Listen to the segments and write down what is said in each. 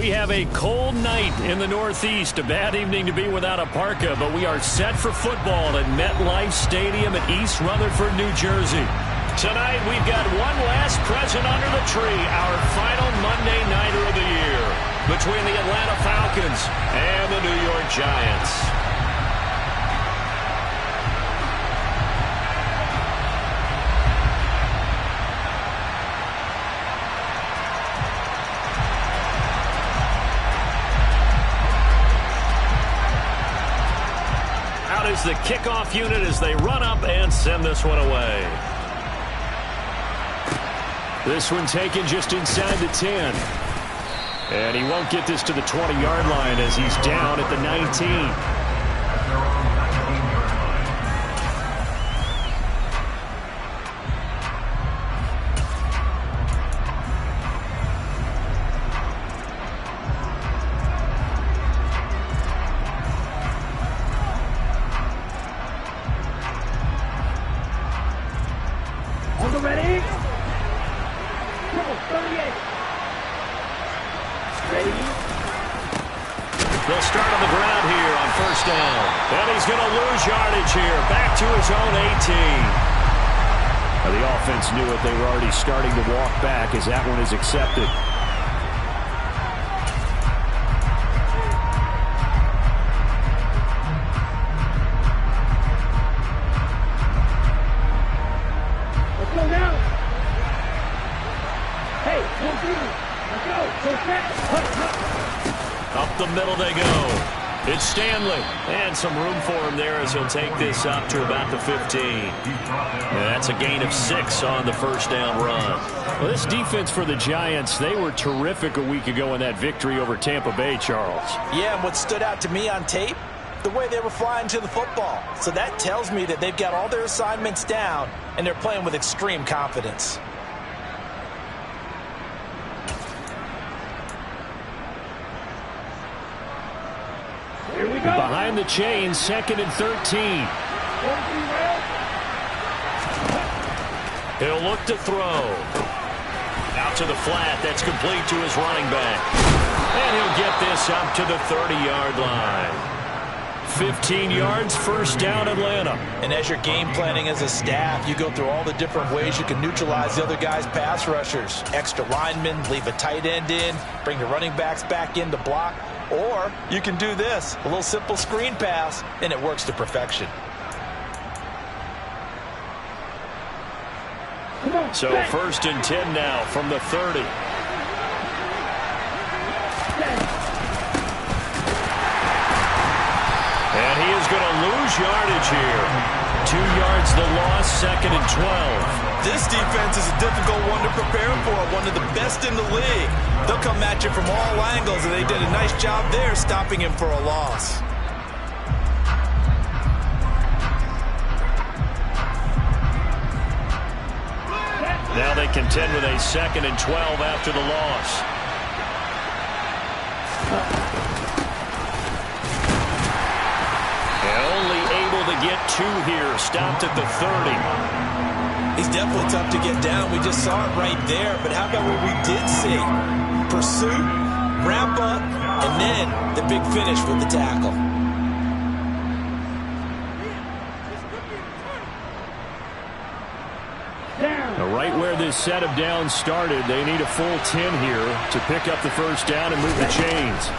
We have a cold night in the Northeast. A bad evening to be without a parka, but we are set for football at MetLife Stadium in East Rutherford, New Jersey. Tonight, we've got one last present under the tree, our final Monday Nighter of the year, between the Atlanta Falcons and the New York Giants. Is the kickoff unit as they run up and send this one away. This one taken just inside the 10. And he won't get this to the 20-yard line as he's down at the 19. They'll start on the ground here on first down. And he's going to lose yardage here. Back to his own 18. Now the offense knew it. They were already starting to walk back as that one is accepted. Let's go now. Hey, let's go. So fast. Up the middle they go. It's Stanley. And some room for him there as he'll take this up to about the 15. And that's a gain of 6 on the first down run. Well, this defense for the Giants, they were terrific a week ago in that victory over Tampa Bay, Charles. Yeah, and what stood out to me on tape, the way they were flying to the football. So that tells me that they've got all their assignments down, and they're playing with extreme confidence. Behind the chain, 2nd and 13. He'll look to throw. Out to the flat. That's complete to his running back. And he'll get this up to the 30-yard line. 15 yards, first down, Atlanta. And as you're game planning as a staff, you go through all the different ways you can neutralize the other guy's pass rushers. Extra linemen, leave a tight end in, bring the running backs back in to block. Or you can do this, a little simple screen pass, and it works to perfection. So first and 10 now from the 30. And he is going to lose yardage here. 2 yards the loss, 2nd and 12. This defense is a difficult one to prepare for, one of the best in the league. They'll come at you from all angles, and they did a nice job there stopping him for a loss. Now they contend with a 2nd and 12 after the loss. And only able to get 2 here, stopped at the 30. He's definitely tough to get down. We just saw it right there. But how about what we did see? Pursuit, wrap up, and then the big finish with the tackle. Now right where this set of downs started, they need a full 10 here to pick up the first down and move the chains.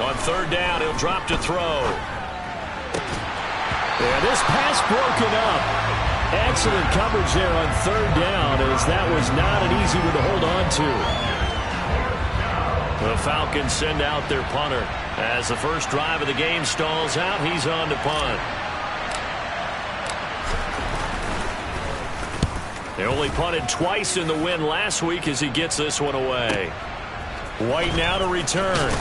On third down, he'll drop to throw. Yeah, this pass broken up. Excellent coverage there on third down, as that was not an easy one to hold on to. The Falcons send out their punter. As the first drive of the game stalls out, he's on to punt. They only punted twice in the win last week as he gets this one away. White now to return.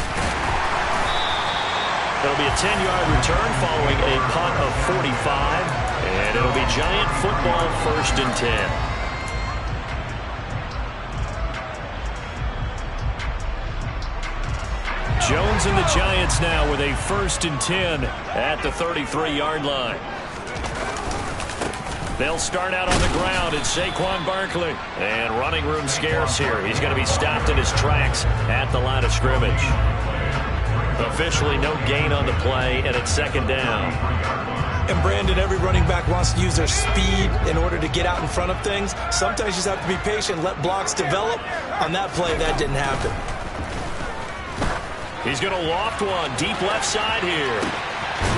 It'll be a 10-yard return following a punt of 45. And it'll be Giant football, 1st and 10. Jones and the Giants now with a 1st and 10 at the 33-yard line. They'll start out on the ground. It's Saquon Barkley. And running room scarce here. He's going to be stopped in his tracks at the line of scrimmage. Officially no gain on the play, and it's second down. And Brandon, every running back wants to use their speed in order to get out in front of things. Sometimes you just have to be patient, let blocks develop. On that play, that didn't happen. He's going to loft one deep left side here.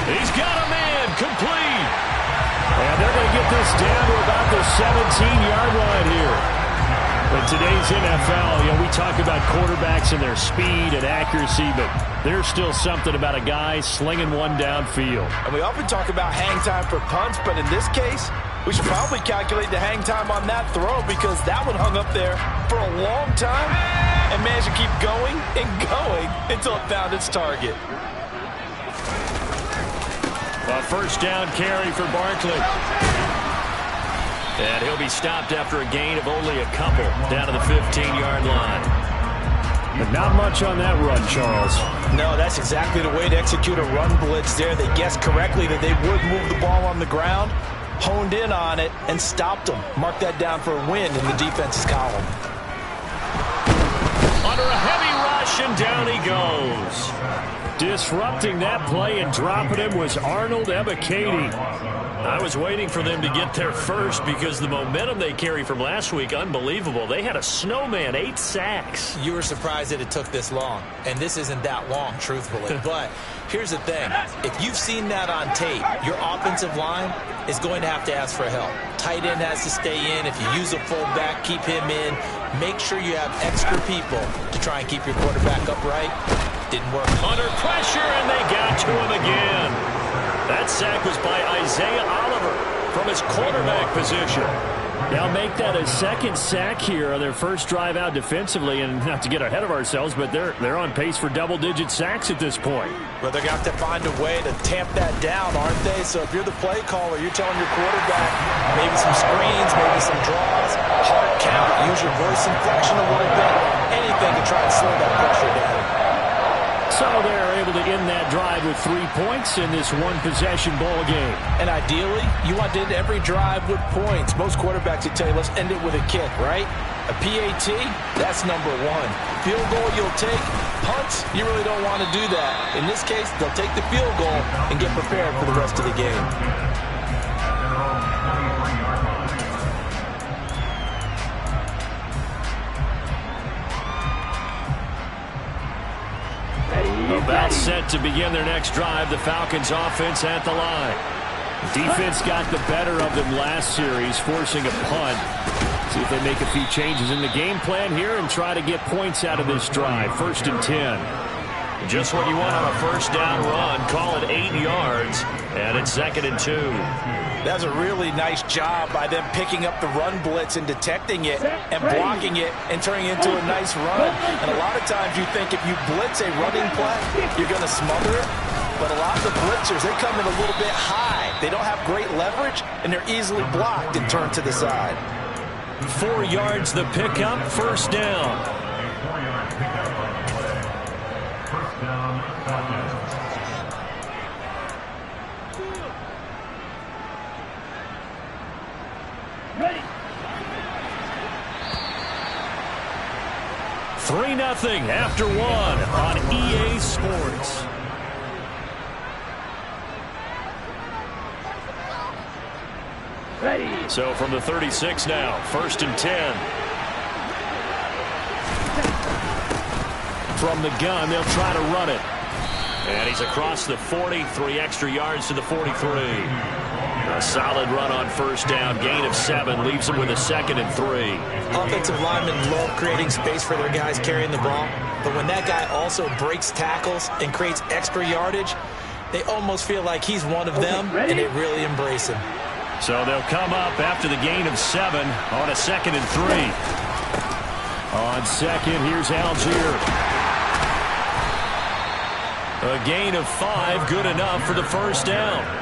He's got a man complete. And they're going to get this down to about the 17-yard line here. In today's NFL, we talk about quarterbacks and their speed and accuracy, but there's still something about a guy slinging one downfield. And we often talk about hang time for punts, but in this case, we should probably calculate the hang time on that throw because that one hung up there for a long time and managed to keep going and going until it found its target. A first down carry for Barkley. And he'll be stopped after a gain of only a couple down to the 15-yard line. But not much on that run, Charles. No, that's exactly the way to execute a run blitz there. They guessed correctly that they would move the ball on the ground, honed in on it, and stopped them. Mark that down for a win in the defense's column. Under a heavy rush, and down he goes. Disrupting that play and dropping him was Arnold Ebiketie. I was waiting for them to get there first because the momentum they carry from last week, unbelievable. They had a snowman, 8 sacks. You were surprised that it took this long, and this isn't that long, truthfully. But here's the thing. If you've seen that on tape, your offensive line is going to have to ask for help. Tight end has to stay in. If you use a fullback, keep him in. Make sure you have extra people to try and keep your quarterback upright. Didn't work. Under pressure, and they got to him again. That sack was by Isaiah Oliver from his quarterback position. They'll make that a second sack here on their first drive out defensively, and not to get ahead of ourselves, but they're on pace for double-digit sacks at this point. Well, they're going to have to find a way to tamp that down, aren't they? So if you're the play caller, you're telling your quarterback maybe some screens, maybe some draws, hard count, use your voice inflection a little bit, anything to try and slow that pressure down. So they're able to end that drive with 3 points in this one-possession ball game. And ideally, you want to end every drive with points. Most quarterbacks will tell you, let's end it with a kick, right? A PAT, that's number 1. Field goal you'll take. Punts, you really don't want to do that. In this case, they'll take the field goal and get prepared for the rest of the game. About set to begin their next drive, the Falcons offense at the line. Defense got the better of them last series, forcing a punt. See if they make a few changes in the game plan here and try to get points out of this drive. 1st and 10. Just what you want on a first down run. Call it 8 yards, and it's 2nd and 2. That's a really nice job by them picking up the run blitz and detecting it and blocking it and turning it into a nice run. And a lot of times you think if you blitz a running play, you're going to smother it. But a lot of the blitzers, they come in a little bit high. They don't have great leverage, and they're easily blocked and turned to the side. 4 yards the pickup, 1st down. Ready. 3-0 after 1 on EA Sports. Ready. So from the 36 now, 1st and 10. From the gun, they'll try to run it. And he's across the 40, 3 extra yards to the 43. A solid run on 1st down, gain of 7, leaves them with a 2nd and 3. Offensive linemen love creating space for their guys carrying the ball, but when that guy also breaks tackles and creates extra yardage, they almost feel like he's one of them, and they really embrace him. So they'll come up after the gain of 7 on a 2nd and 3. On 2nd, here's Algier. A gain of 5, good enough for the 1st down.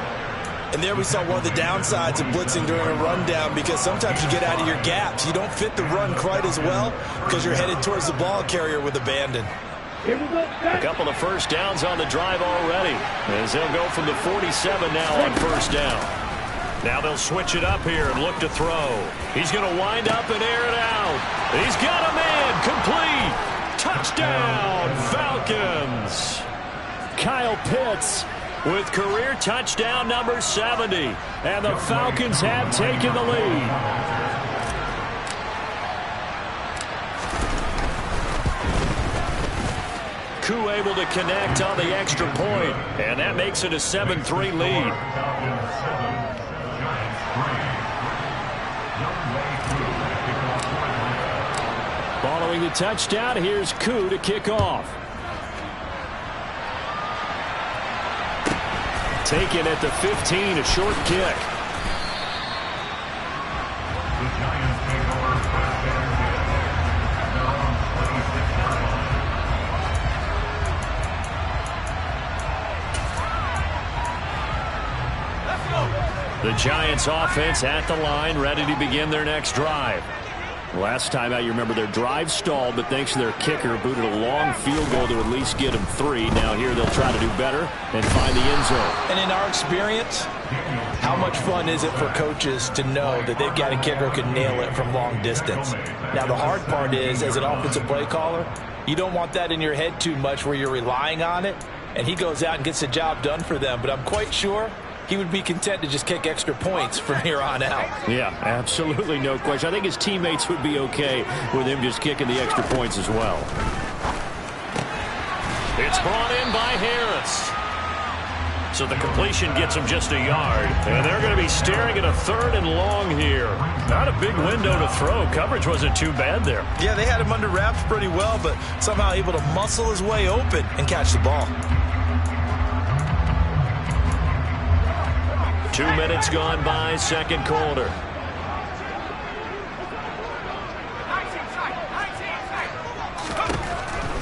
And there we saw one of the downsides of blitzing during a rundown, because sometimes you get out of your gaps. You don't fit the run quite as well because you're headed towards the ball carrier with abandon. Here we go. A couple of 1st downs on the drive already, as they'll go from the 47 now on 1st down. Now they'll switch it up here and look to throw. He's going to wind up and air it out. He's got a man. Complete. Touchdown, Falcons. Kyle Pitts with career touchdown number 70. And the Falcons have taken the lead. Koo able to connect on the extra point. And that makes it a 7-3 lead. Following the touchdown, here's Koo to kick off. Taken at the 15, a short kick. The Giants offense at the line, ready to begin their next drive. Last time out, you remember their drive stalled, but thanks to their kicker, booted a long field goal to at least get them 3. Now here they'll try to do better and find the end zone. And in our experience, how much fun is it for coaches to know that they've got a kicker who can nail it from long distance? Now the hard part is, as an offensive play caller, you don't want that in your head too much where you're relying on it, and he goes out and gets the job done for them. But I'm quite sure he would be content to just kick extra points from here on out. Yeah, absolutely, no question. I think his teammates would be okay with him just kicking the extra points as well. It's brought in by Harris. So the completion gets him just a yard. And they're going to be staring at a 3rd and long here. Not a big window to throw. Coverage wasn't too bad there. Yeah, they had him under wraps pretty well, but somehow able to muscle his way open and catch the ball. 2 minutes gone by, second quarter.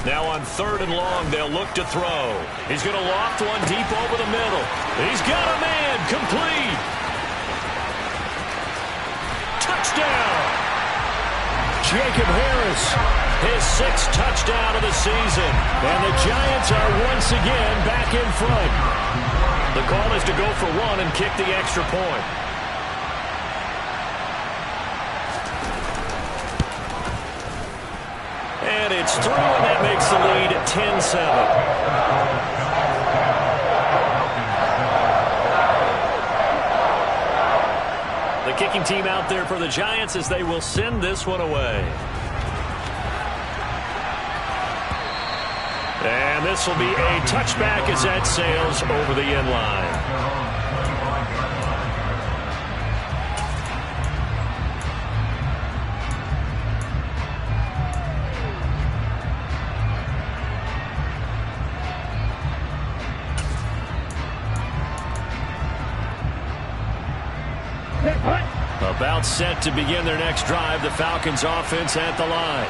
Now on 3rd and long, they'll look to throw. He's going to loft one deep over the middle. He's got a man. Complete. Touchdown. Jacob Harris, his 6th touchdown of the season. And the Giants are once again back in front. The call is to go for 1 and kick the extra point. And it's through, and that makes the lead 10-7. The kicking team out there for the Giants as they will send this one away. And this will be a touchback as that sails over the end line. About set to begin their next drive, the Falcons offense at the line.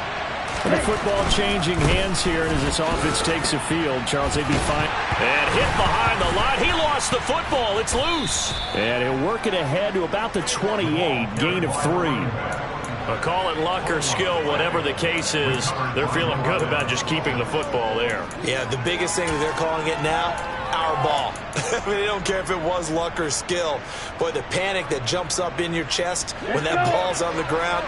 And the football changing hands here, and as this offense takes the field, Charles, they'd be fine. And hit behind the line. He lost the football. It's loose. And he'll work it ahead to about the 28, gain of 3. But call it luck or skill, whatever the case is, they're feeling good about just keeping the football there. Yeah, the biggest thing that they're calling it now, our ball. I mean, they don't care if it was luck or skill. Boy, the panic that jumps up in your chest when that ball's on the ground,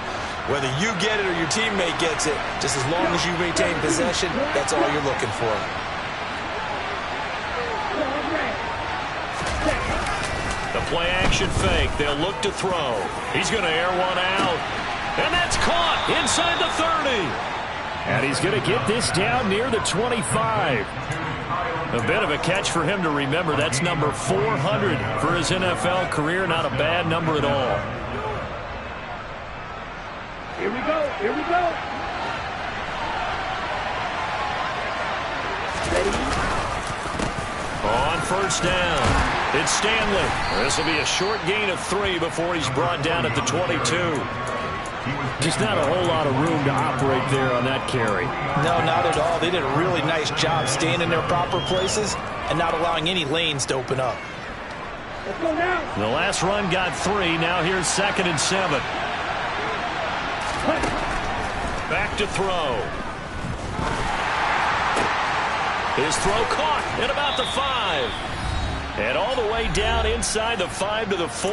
whether you get it or your teammate gets it, just as long as you maintain possession, that's all you're looking for. The play action fake. They'll look to throw. He's going to air one out. And that's caught inside the 30. And he's going to get this down near the 25. A bit of a catch for him to remember. That's number 400 for his NFL career. Not a bad number at all. Here we go. Here we go. Ready? On first down, it's Stanley. This will be a short gain of 3 before he's brought down at the 22. Just not a whole lot of room to operate there on that carry. No, not at all. They did a really nice job staying in their proper places and not allowing any lanes to open up. Let's go now. The last run got 3. Now here's 2nd and 7. Back to throw. His throw caught at about the 5. And all the way down inside the 5 to the 4.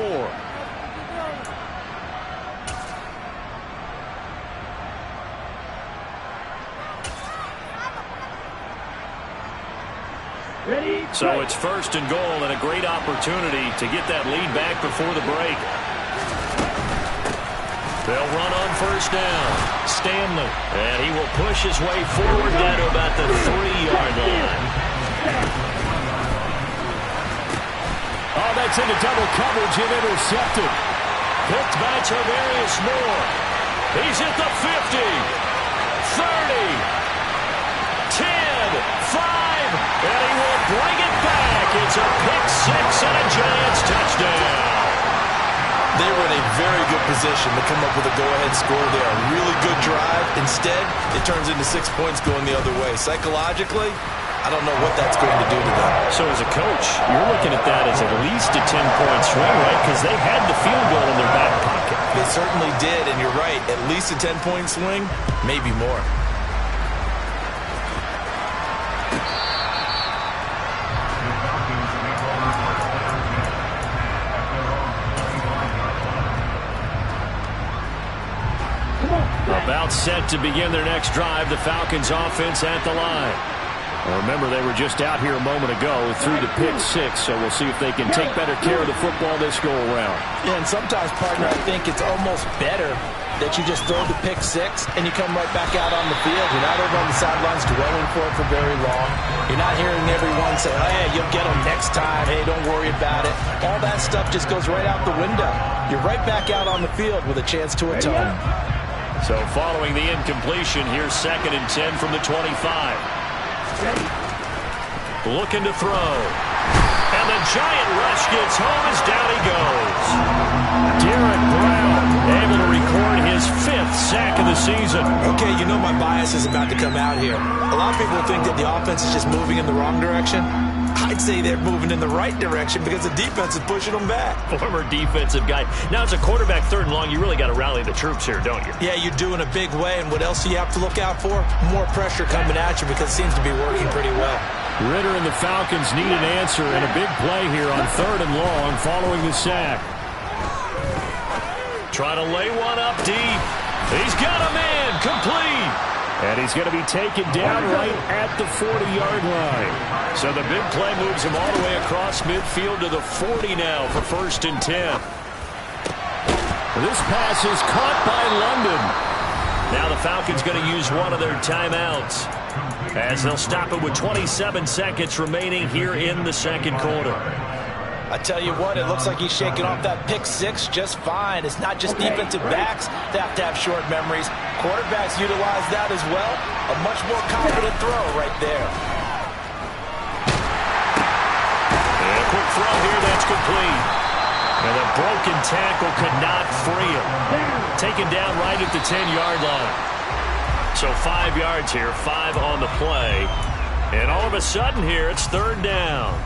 Ready? So it's first and goal and a great opportunity to get that lead back before the break. They'll run on first down. Stanley. And he will push his way forward down to about the 3-yard line. Oh, that's into double coverage and intercepted. Picked by Tarvarius Moore. He's at the 50, 30, 10, 5, and he will bring it back. It's a pick six and a Giants touchdown. They were in a very good position to come up with a go-ahead score there. A really good drive. Instead, it turns into 6 points going the other way. Psychologically, I don't know what that's going to do to them. So as a coach, you're looking at that as at least a 10-point swing, right? Because they had the field goal in their back pocket. They certainly did, and you're right. At least a 10-point swing, maybe more. About set to begin their next drive, the Falcons offense at the line. Well, remember, they were just out here a moment ago through the pick six, so we'll see if they can take better care of the football this go-around. Yeah, and sometimes, partner, I think it's almost better that you just throw the pick six and you come right back out on the field. You're not over on the sidelines dwelling for it for very long. You're not hearing everyone say, oh, hey, you'll get them next time. Hey, don't worry about it. All that stuff just goes right out the window. You're right back out on the field with a chance to atone. So following the incompletion, here's 2nd and 10 from the 25. Looking to throw. And the giant rush gets home as down he goes. Derek Brown able to record his 5th sack of the season. Okay, you know my bias is about to come out here. A lot of people think that the offense is just moving in the wrong direction. I'd say they're moving in the right direction because the defense is pushing them back. Former defensive guy. Now, as a quarterback 3rd and long, you really got to rally the troops here, don't you? Yeah, you do in a big way. And what else do you have to look out for? More pressure coming at you because it seems to be working pretty well. Ritter and the Falcons need an answer and a big play here on 3rd and long following the sack. Try to lay one up deep. He's got a man complete. And he's going to be taken down right at the 40-yard line. So the big play moves him all the way across midfield to the 40 now for 1st and 10. This pass is caught by London. Now the Falcons going to use one of their timeouts as they'll stop it with 27 seconds remaining here in the 2nd quarter. I tell you what, it looks like he's shaking off that pick six just fine. It's not just defensive backs that have to have short memories. Quarterbacks utilize that as well. A much more confident throw right there. And a quick throw here, that's complete. And a broken tackle could not free him. Taken down right at the 10-yard line. So 5 yards here, 5 on the play. And all of a sudden here, it's 3rd down.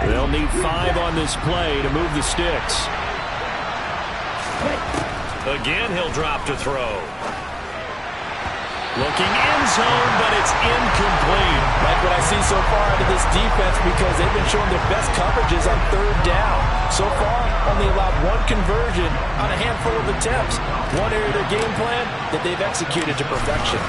They'll need 5 on this play to move the sticks. Again, he'll drop to throw. Looking end zone, but it's incomplete. Like what I see so far out of this defense because they've been showing their best coverages on 3rd down. So far, only allowed 1 conversion on a handful of attempts. One area of their game plan that they've executed to perfection.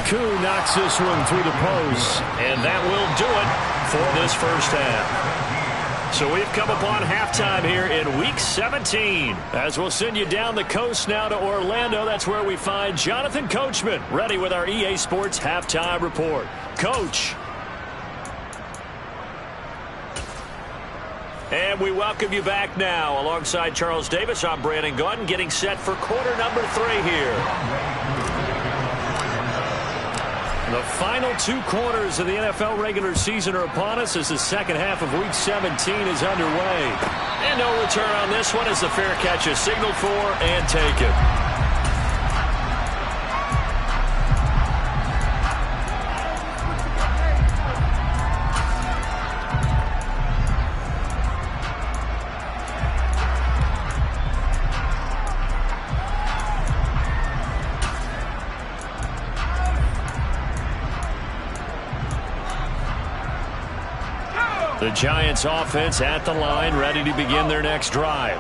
Koo knocks this one through the post. And that will do it for this 1st half. So we've come upon halftime here in Week 17. As we'll send you down the coast now to Orlando, that's where we find Jonathan Coachman, ready with our EA Sports Halftime Report. Coach. And we welcome you back now. Alongside Charles Davis, I'm Brandon Gaudin, getting set for quarter number 3 here. The final 2 quarters of the NFL regular season are upon us as the 2nd half of Week 17 is underway. And no return on this one as the fair catch is signaled for and taken. The Giants offense at the line, ready to begin their next drive.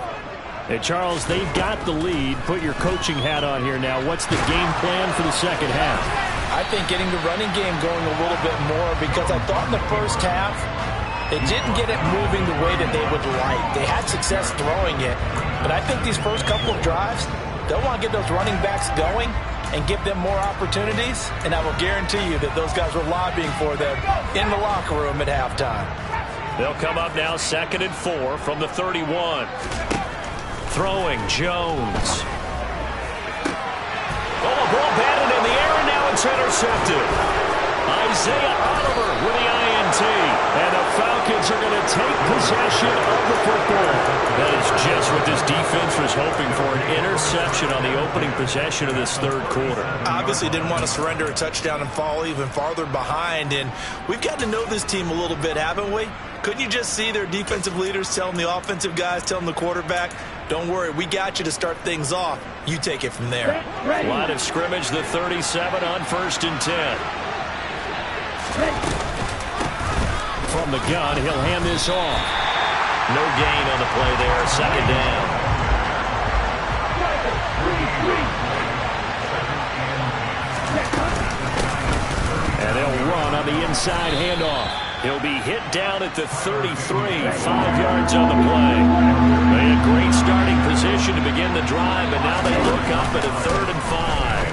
Hey, Charles, they've got the lead. Put your coaching hat on here now. What's the game plan for the second half? I think getting the running game going a little bit more, because I thought in the first half they didn't get it moving the way that they would like. They had success throwing it, but I think these first couple of drives, they'll want to get those running backs going and give them more opportunities, and I will guarantee you that those guys were lobbying for them in the locker room at halftime. They'll come up now 2nd and 4 from the 31. Throwing, Jones. Oh, the ball batted in the air, and now it's intercepted. Isaiah Oliver with the INT. And the Falcons are going to take possession of the football. That is just what this defense was hoping for, an interception on the opening possession of this third quarter. Obviously didn't want to surrender a touchdown and fall even farther behind. And we've got to know this team a little bit, haven't we? Couldn't you just see their defensive leaders telling the offensive guys, telling the quarterback, don't worry, we got you to start things off. You take it from there. Line of scrimmage, the 37 on 1st and 10. From the gun, he'll hand this off. No gain on the play there, 2nd down. And they'll run on the inside handoff. He'll be hit down at the 33, 5 yards on the play. They had great starting position to begin the drive, and now they look up at a 3rd and 5.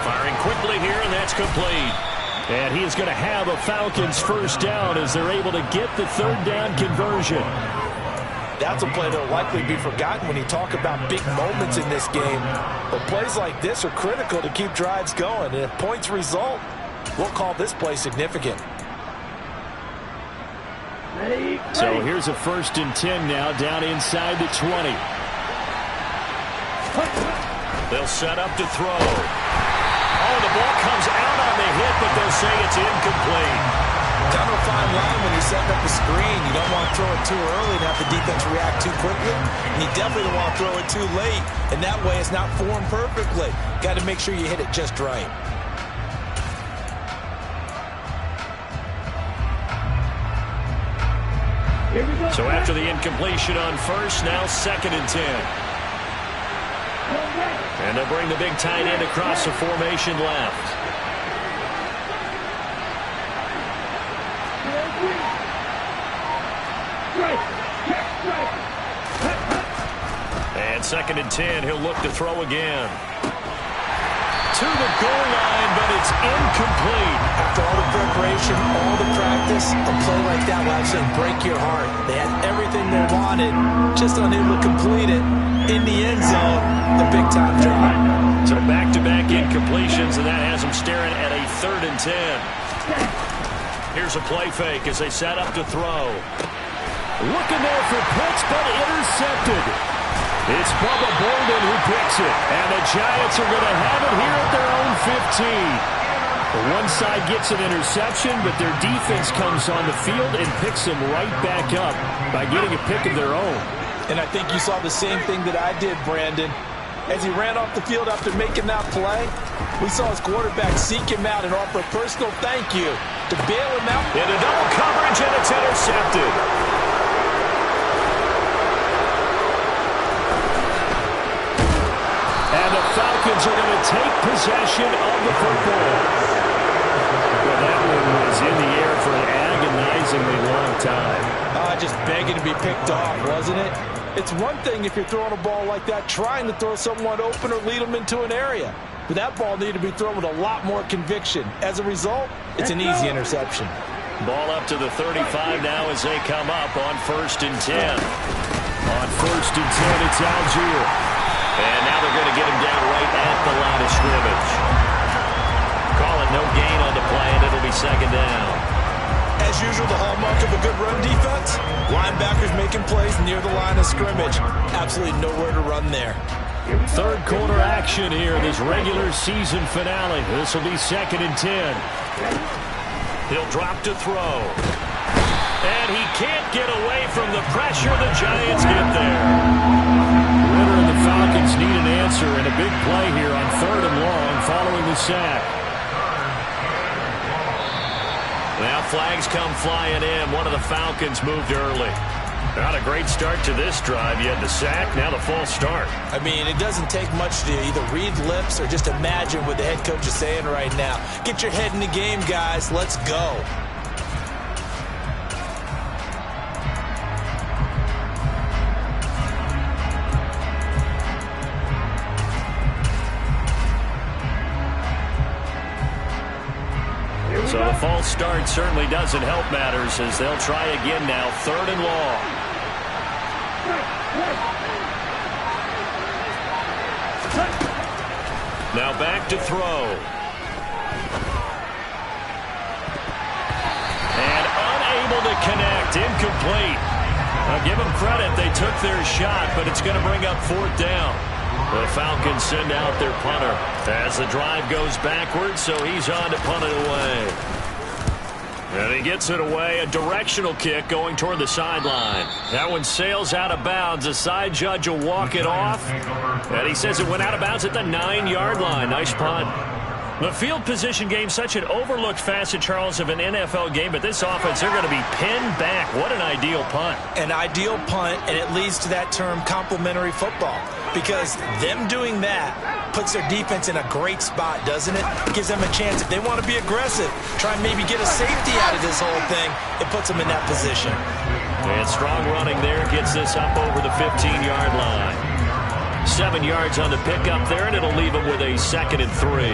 Firing quickly here, and that's complete. And he is going to have a Falcons first down as they're able to get the 3rd down conversion. That's a play that will likely be forgotten when you talk about big moments in this game. But plays like this are critical to keep drives going. And if points result, we'll call this play significant. So here's a 1st and 10 now, down inside the 20. They'll set up to throw. Oh, the ball comes out on the hit, but they'll say it's incomplete. Down to a fine line when you're setting up a screen. You don't want to throw it too early and have the defense react too quickly. And you definitely don't want to throw it too late. And that way it's not formed perfectly. Got to make sure you hit it just right. So after the incompletion on 1st, now 2nd and 10. And they'll bring the big tight end across the formation left. And 2nd and 10, he'll look to throw again. To the goal line, but it's incomplete. After all the preparation, all the practice, a play like that will actually break your heart. They had everything they wanted, just unable to complete it. In the end zone, a big-time drop. So back-to-back incompletions, and that has them staring at a 3rd and 10. Here's a play fake as they set up to throw. Looking there for Pitts, but intercepted. It's Bubba Bolden who picks it, and the Giants are going to have it here at their own 15. One side gets an interception, but their defense comes on the field and picks them right back up by getting a pick of their own. And I think you saw the same thing that I did, Brandon. As he ran off the field after making that play, we saw his quarterback seek him out and offer a personal thank you to bail him out. Into double coverage, and it's intercepted. And the Falcons are going to take possession of the football. Well, that one was in the air for an agonizingly long time. Just begging to be picked off, wasn't it? It's one thing if you're throwing a ball like that, trying to throw someone open or lead them into an area. But that ball needed to be thrown with a lot more conviction. As a result, it's an easy interception. Ball up to the 35 now as they come up on 1st and 10. On 1st and 10, it's Algier. And now they're going to get him down right at the line of scrimmage. Call it no gain on the play, and it'll be 2nd down. As usual, the hallmark of a good run defense, linebackers making plays near the line of scrimmage. Absolutely nowhere to run there. Third quarter action here, this regular season finale. This will be 2nd and 10. He'll drop to throw. And he can't get away from the pressure. The Giants get there. Ritter and the Falcons need an answer, and a big play here on 3rd and long following the sack. Now flags come flying in. One of the Falcons moved early. Not a great start to this drive. You had the sack, now the false start. I mean, it doesn't take much to either read lips or just imagine what the head coach is saying right now. Get your head in the game, guys. Let's go. So the false start certainly doesn't help matters as they'll try again now, 3rd and long. Now back to throw. And unable to connect, incomplete. I'll give them credit, they took their shot, but it's going to bring up 4th down. The Falcons send out their punter as the drive goes backwards, so he's on to punt it away. And he gets it away, a directional kick going toward the sideline. That one sails out of bounds. The side judge will walk it off. And he says it went out of bounds at the 9-yard line. Nice punt. The field position game, such an overlooked facet, Charles, of an NFL game, but this offense, they're going to be pinned back. What an ideal punt. An ideal punt, and it leads to that term complementary football, because them doing that puts their defense in a great spot, doesn't it? Gives them a chance. If they want to be aggressive, try and maybe get a safety out of this whole thing, it puts them in that position. And strong running there gets this up over the 15-yard line. 7 yards on the pickup there, and it'll leave them with a 2nd and 3.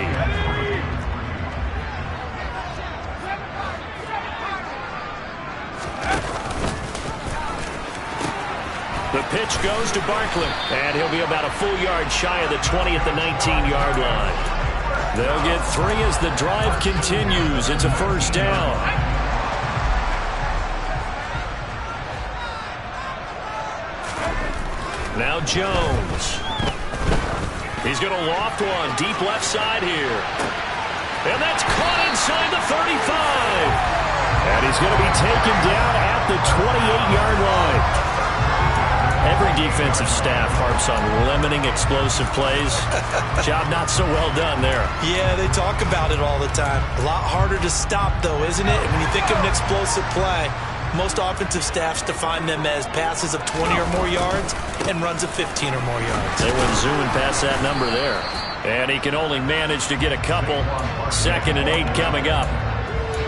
The pitch goes to Barkley, and he'll be about a full yard shy of the 20 at the 19-yard line. They'll get 3 as the drive continues. It's a 1st down. Now Jones. He's going to loft one deep left side here. And that's caught inside the 35. And he's going to be taken down at the 28-yard line. Every defensive staff harps on limiting explosive plays. Job not so well done there. Yeah, they talk about it all the time. A lot harder to stop, though, isn't it? And when you think of an explosive play, most offensive staffs define them as passes of 20 or more yards and runs of 15 or more yards. They went zooming past that number there. And he can only manage to get a couple. 2nd and 8 coming up.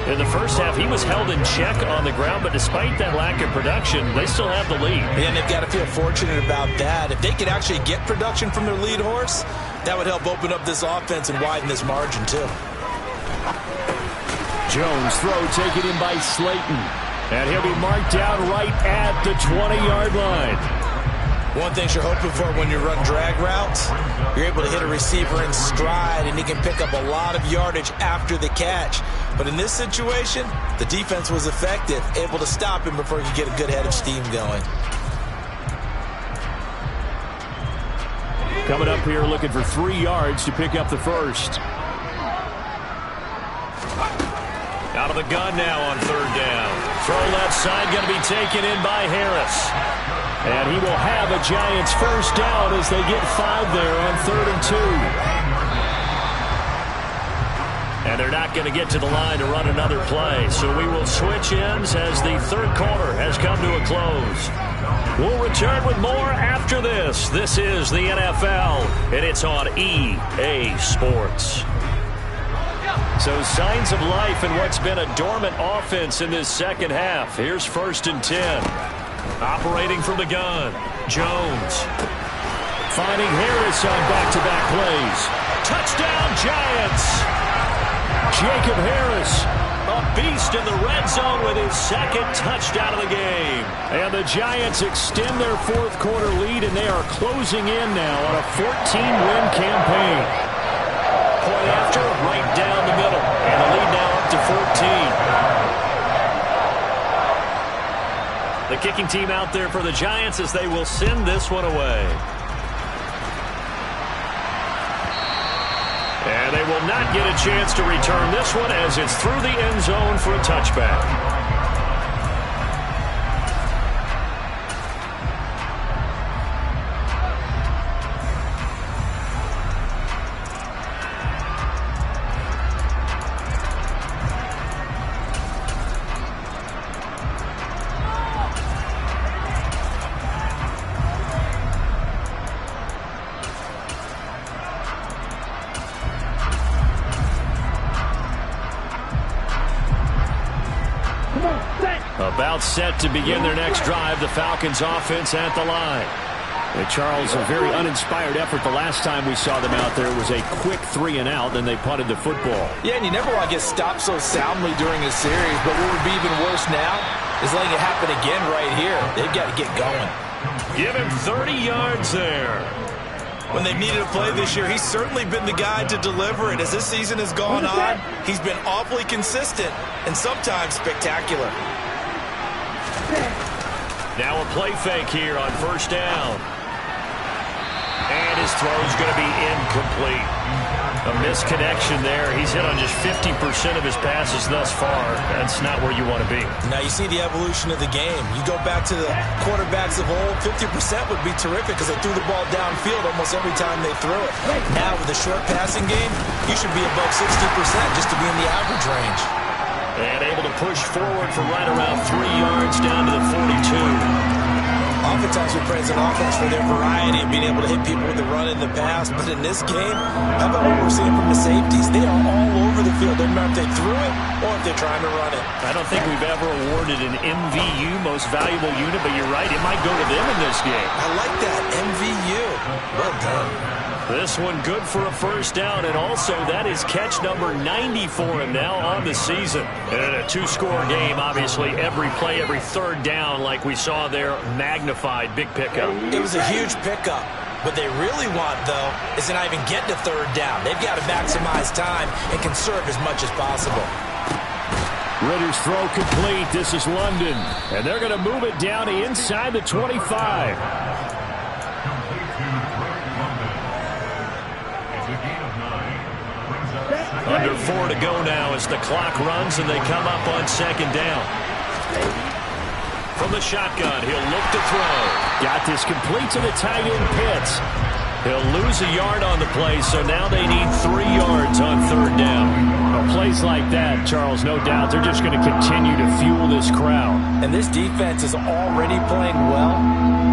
In the first half, he was held in check on the ground, but despite that lack of production, they still have the lead. And they've got to feel fortunate about that. If they could actually get production from their lead horse, that would help open up this offense and widen this margin, too. Jones throw taken in by Slayton. And he'll be marked down right at the 20-yard line. One thing you're hoping for when you run drag routes, you're able to hit a receiver in stride, and he can pick up a lot of yardage after the catch. But in this situation, the defense was effective, able to stop him before he could get a good head of steam going. Coming up here looking for 3 yards to pick up the 1st. Out of the gun now on 3rd down. Throw left side going to be taken in by Harris. And he will have a Giants 1st down as they get 5 there on 3rd and 2. And they're not going to get to the line to run another play. So we will switch ends as the 3rd quarter has come to a close. We'll return with more after this. This is the NFL, and it's on EA Sports. So signs of life in what's been a dormant offense in this 2nd half. Here's 1st and 10. Operating from the gun, Jones. Finding Harris on back-to-back plays. Touchdown, Giants! Jacob Harris, a beast in the red zone with his 2nd touchdown of the game. And the Giants extend their 4th quarter lead, and they are closing in now on a 14-win campaign. Point after, right down the middle. And the lead now up to 14. The kicking team out there for the Giants as they will send this one away. And they will not get a chance to return this one as it's through the end zone for a touchback. About set to begin their next drive, the Falcons offense at the line. And Charles, a very uninspired effort the last time we saw them out there was a quick 3-and-out, then they punted the football. Yeah, and you never want to get stopped so soundly during a series, but what would be even worse now is letting it happen again right here. They've got to get going. Give him 30 yards there. When they've needed a play this year, he's certainly been the guy to deliver it. As this season has gone on, he's been awfully consistent and sometimes spectacular. Now a play fake here on first down. And his throw is going to be incomplete. A misconnection there. He's hit on just 50% of his passes thus far. That's not where you want to be. Now you see the evolution of the game. You go back to the quarterbacks of old, 50% would be terrific because they threw the ball downfield almost every time they threw it. Now with the short passing game, you should be above 60% just to be in the average range. And able to push forward for right around 3 yards down to the 42. Oftentimes we praise an offense for their variety of being able to hit people with the run in the pass, but in this game, how about what we're seeing from the safeties? They are all over the field. Doesn't matter if they threw it or if they're trying to run it. I don't think we've ever awarded an MVU, most valuable unit, but you're right, it might go to them in this game. I like that, MVU. Well done. This one good for a first down, and also that is catch number 90 for him now on the season. And in a two-score game, obviously every play, every third down, like we saw there, magnified, big pickup. It was a huge pickup. What they really want, though, is to not even get to third down. They've got to maximize time and conserve as much as possible. Ritter's throw complete. This is London. And they're going to move it down to inside the 25. Under 4 to go now as the clock runs and they come up on second down. From the shotgun, he'll look to throw. Got this complete to the tight end Pitts. He'll lose a yard on the play, so now they need 3 yards on third down. Well, plays like that, Charles, no doubt, they're just going to continue to fuel this crowd. And this defense is already playing well,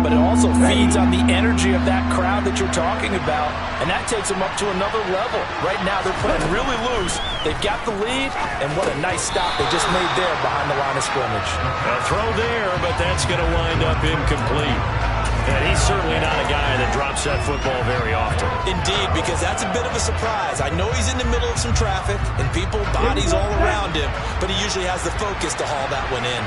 but it also feeds on the energy of that crowd that you're talking about, and that takes them up to another level. Right now, they're playing really loose. They've got the lead, and what a nice stop they just made there behind the line of scrimmage. A throw there, but that's going to wind up incomplete. And he's certainly not a guy that drops that football very often. Indeed, because that's a bit of a surprise. I know he's in the middle of some traffic and people, bodies all around him, but he usually has the focus to haul that one in.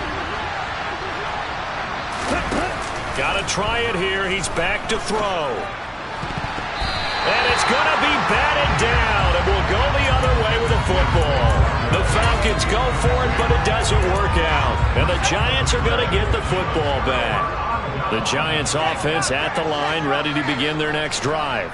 Got to try it here. He's back to throw. And it's going to be batted down, and we'll go the other way with the football. The Falcons go for it, but it doesn't work out. And the Giants are going to get the football back. The Giants offense at the line, ready to begin their next drive.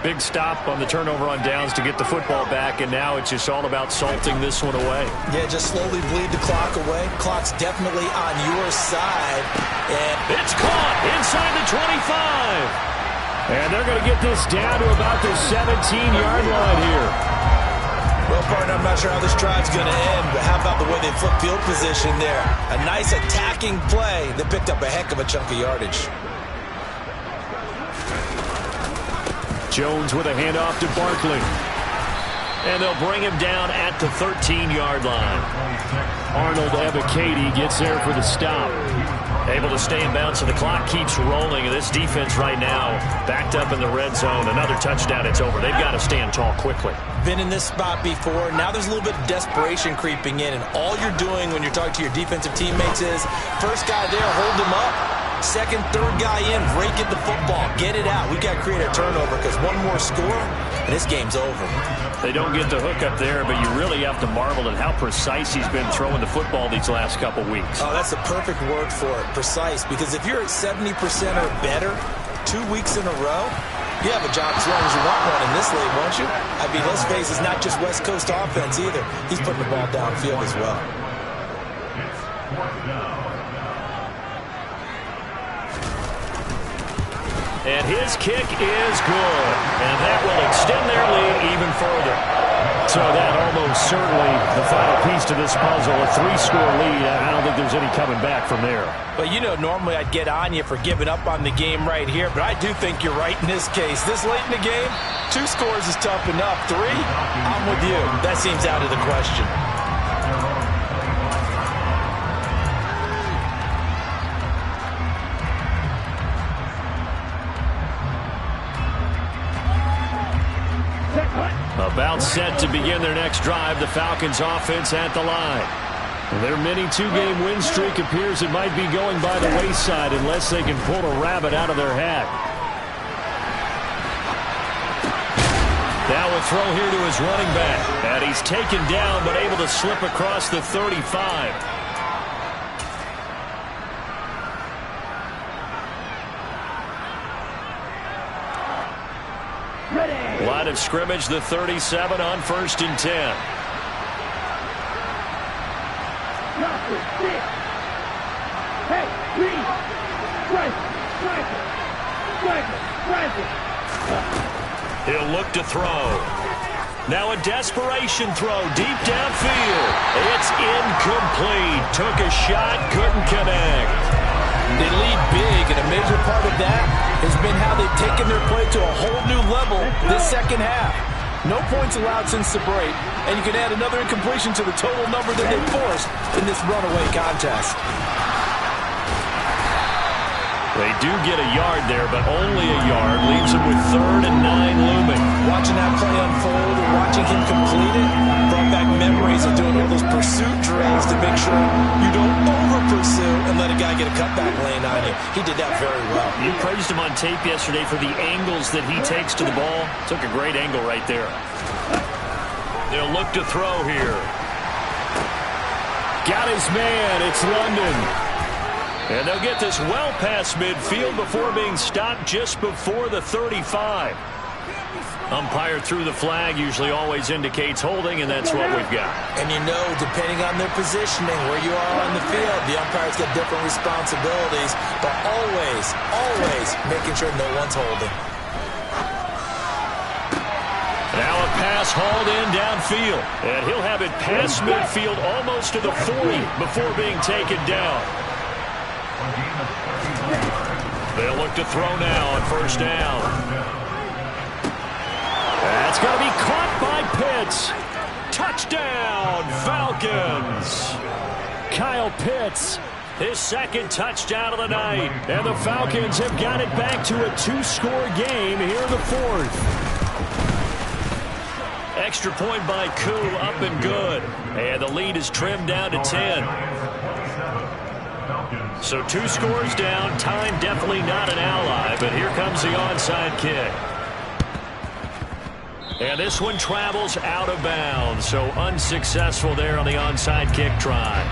Big stop on the turnover on downs to get the football back, and now it's just all about salting this one away. Yeah, just slowly bleed the clock away. Clock's definitely on your side. And it's caught inside the 25. And they're going to get this down to about the 17-yard line here. Well, partner, I'm not sure how this drive's going to end, but how about the way they flip field position there? A nice attacking play that picked up a heck of a chunk of yardage. Jones with a handoff to Barkley. And they'll bring him down at the 13-yard line. Arnold Ebiketie gets there for the stop. Able to stay in bounds, so the clock keeps rolling. And this defense right now backed up in the red zone. Another touchdown, it's over. They've got to stand tall quickly. Been in this spot before. Now there's a little bit of desperation creeping in. And all you're doing when you're talking to your defensive teammates is, first guy there, hold him up. Second, third guy in, break it the football. Get it out. We've got to create a turnover because one more score, and this game's over. They don't get the hook up there, but you really have to marvel at how precise he's been throwing the football these last couple weeks. Oh, that's the perfect word for it, precise. Because if you're at 70% or better 2 weeks in a row, you have a job as long as you want one in this league, won't you? I mean, let's face it, it's not just West Coast offense either. He's putting the ball downfield as well. And his kick is good. And that will extend their lead even further. So that almost certainly the final piece to this puzzle, a 3-score lead. I don't think there's any coming back from there. But, you know, normally I'd get on you for giving up on the game right here, but I do think you're right in this case. This late in the game, 2 scores is tough enough. 3, I'm with you. That seems out of the question. About set to begin their next drive, the Falcons offense at the line. Their mini two-game win streak appears it might be going by the wayside unless they can pull a rabbit out of their hat. Now a throw here to his running back. And he's taken down but able to slip across the 35. Line of scrimmage, the 37 on 1st and 10. Hey, please. He'll look to throw. Now a desperation throw deep downfield. It's incomplete. Took a shot, couldn't connect. They lead big, and a major part of that has been how they've taken their play to a whole new level this second half. No points allowed since the break, and you can add another incompletion to the total number that they forced in this runaway contest. They do get a yard there, but only a yard. Leaves them with 3rd and 9 looming. Watching that play unfold and watching him complete it brought back memories of doing all those pursuit drills to make sure you don't over-pursue and let a guy get a cutback lane on you. He did that very well. You praised him on tape yesterday for the angles that he takes to the ball. Took a great angle right there. They'll look to throw here. Got his man. It's London. And they'll get this well past midfield before being stopped just before the 35. Umpire threw the flag, usually always indicates holding, and that's what we've got. And you know, depending on their positioning, where you are on the field, the umpires get different responsibilities, but always making sure no one's holding. Now a pass hauled in downfield, and he'll have it past midfield almost to the 40 before being taken down. They'll look to throw now on 1st down. That's going to be caught by Pitts. Touchdown, Falcons. Kyle Pitts, his 2nd touchdown of the night. And the Falcons have got it back to a 2-score game here in the 4th. Extra point by Koo, up and good. And the lead is trimmed down to 10. So 2 scores down. Time definitely not an ally, but here comes the onside kick. And this one travels out of bounds, so unsuccessful there on the onside kick try.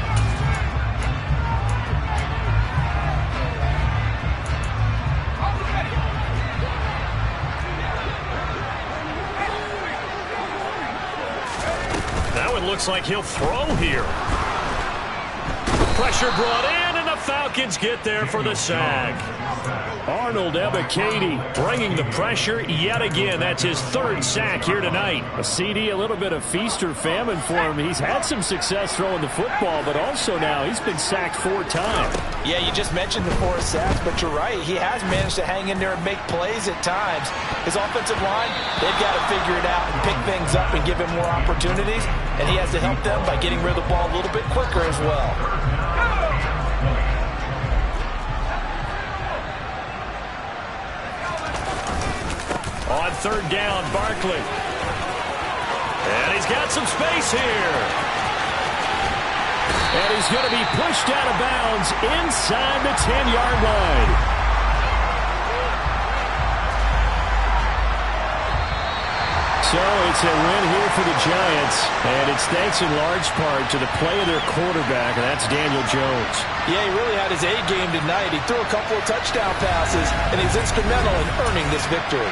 Now it looks like he'll throw here. Pressure brought in, and the Falcons get there for the sack. Arnold Ebiketie bringing the pressure yet again. That's his 3rd sack here tonight. A CD, a little bit of feast or famine for him. He's had some success throwing the football, but also now he's been sacked 4 times. Yeah, you just mentioned the 4 sacks, but you're right. He has managed to hang in there and make plays at times. His offensive line, they've got to figure it out and pick things up and give him more opportunities, and he has to help them by getting rid of the ball a little bit quicker as well. On 3rd down, Barkley. And he's got some space here. And he's going to be pushed out of bounds inside the 10-yard line. So it's a win here for the Giants, and it's thanks in large part to the play of their quarterback, and that's Daniel Jones. Yeah, he really had his A game tonight. He threw a couple of touchdown passes, and he's instrumental in earning this victory.